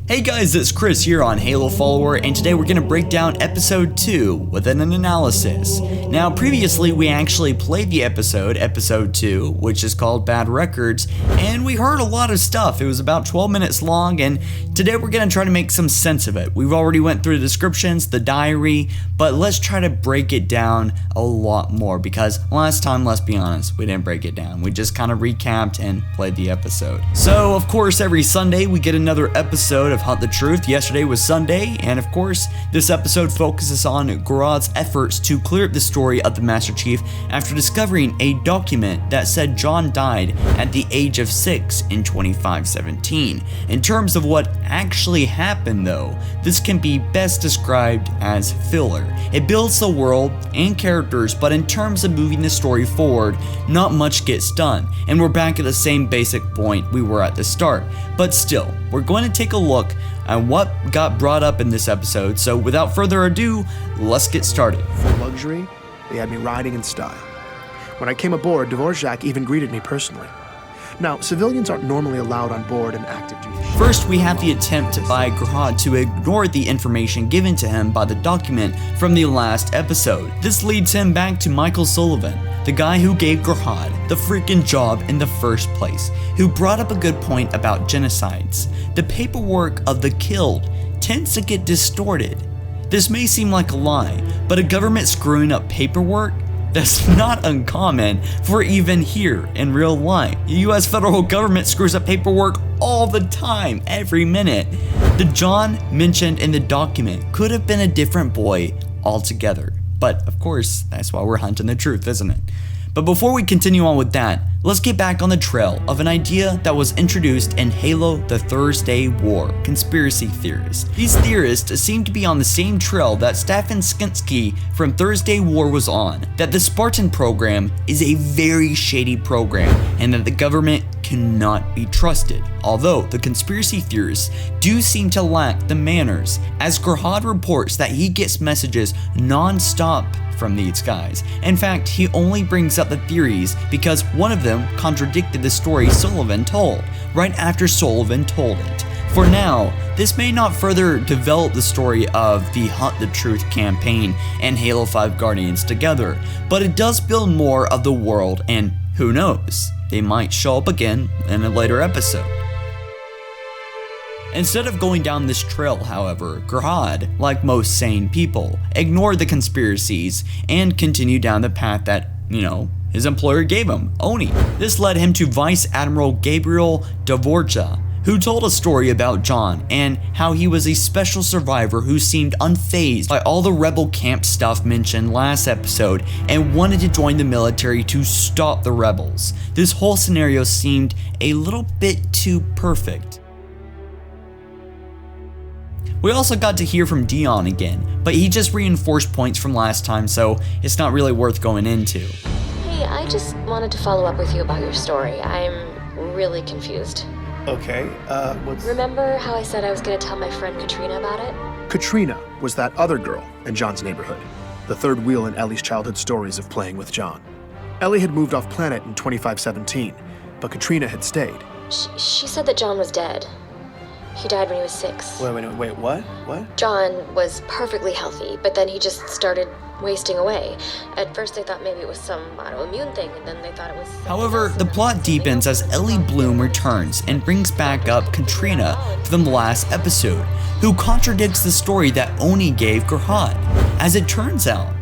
Hey guys, it's Chris here on HaloFollower, and today we're going to break down episode 2 with an analysis. Now previously we actually played the episode 2, which is called Bad Records, and we heard a lot of stuff. It was about 12 minutes long, and today we're going to try to make some sense of it. We've already went through the descriptions, the diary, but let's try to break it down a lot more, because last time, let's be honest, we didn't break it down. We just kind of recapped and played the episode. So of course every Sunday we get another episode of Hunt the Truth. Yesterday was Sunday, and of course this episode focuses on Grodd's efforts to clear up the story of the Master Chief after discovering a document that said John died at the age of 6 in 2517. In terms of what actually happened though, this can be best described as filler. It builds the world and characters, but in terms of moving the story forward, not much gets done, and we're back at the same basic point we were at the start. But still, we're going to take a look at what got brought up in this episode, so without further ado, let's get started. For luxury, they had me riding in style. When I came aboard, Dvorak even greeted me personally. Now, civilians aren't normally allowed on board an active duty ship. First, we have the attempt by Grodd to ignore the information given to him by the document from the last episode. This leads him back to Michael Sullivan, the guy who gave Grodd the freaking job in the first place, who brought up a good point about genocides. The paperwork of the killed tends to get distorted. This may seem like a lie, but a government screwing up paperwork? That's not uncommon for even here in real life. The US federal government screws up paperwork all the time, every minute. The John mentioned in the document could have been a different boy altogether. But of course, that's why we're hunting the truth, isn't it? But before we continue on with that, let's get back on the trail of an idea that was introduced in Halo: The Thursday War conspiracy theorists. These theorists seem to be on the same trail that Stefan Skinsky from Thursday War was on, that the Spartan program is a very shady program and that the government cannot be trusted. Although the conspiracy theorists do seem to lack the manners, as Grodd reports that he gets messages non-stop from these guys. In fact, he only brings up the theories because one of them contradicted the story Sullivan told, right after Sullivan told it. For now, this may not further develop the story of the Hunt the Truth campaign and Halo 5 Guardians together, but it does build more of the world, and who knows, they might show up again in a later episode. Instead of going down this trail, however, Grodd, like most sane people, ignored the conspiracies and continued down the path that, his employer gave him, Oni. This led him to Vice Admiral Gabriel Dvorak, who told a story about John and how he was a special survivor who seemed unfazed by all the rebel camp stuff mentioned last episode and wanted to join the military to stop the rebels. This whole scenario seemed a little bit too perfect. We also got to hear from Dion again, but he just reinforced points from last time, so it's not really worth going into. Hey, I just wanted to follow up with you about your story. I'm really confused. Okay, Remember how I said I was gonna tell my friend Katrina about it? Katrina was that other girl in John's neighborhood, the third wheel in Ellie's childhood stories of playing with John. Ellie had moved off planet in 2517, but Katrina had stayed. She said that John was dead. He died when he was 6. Wait, what? John was perfectly healthy, but then he just started wasting away. At first they thought maybe it was some autoimmune thing, and then they thought it was... However, the plot deepens as Ellie Bloom returns and brings back up Katrina from the last episode, who contradicts the story that Oni gave Grodd. As it turns out,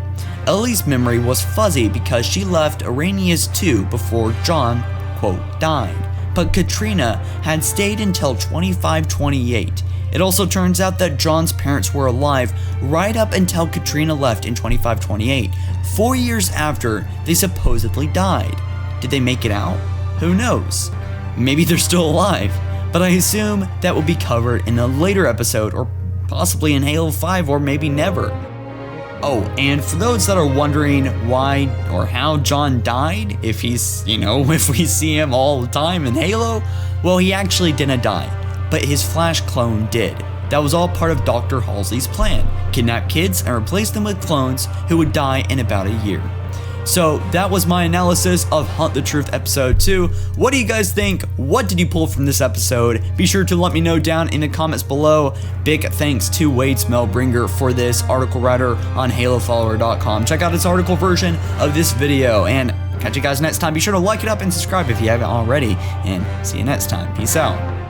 Ellie's memory was fuzzy because she left Arrhenius 2 before John, quote, died. But Katrina had stayed until 2528. It also turns out that John's parents were alive right up until Katrina left in 2528, 4 years after they supposedly died. Did they make it out? Who knows? Maybe they're still alive, but I assume that will be covered in a later episode, or possibly in Halo 5, or maybe never. Oh, and for those that are wondering why or how John died, if he's, if we see him all the time in Halo, well, he actually didn't die, but his Flash clone did. That was all part of Dr. Halsey's plan: kidnap kids and replace them with clones who would die in about a year. So that was my analysis of Hunt the Truth episode 2. What do you guys think? What did you pull from this episode? Be sure to let me know down in the comments below. Big thanks to Wade Smellbringer for this article writer on HaloFollower.com. Check out his article version of this video, and catch you guys next time. Be sure to like it up and subscribe if you haven't already, and see you next time. Peace out.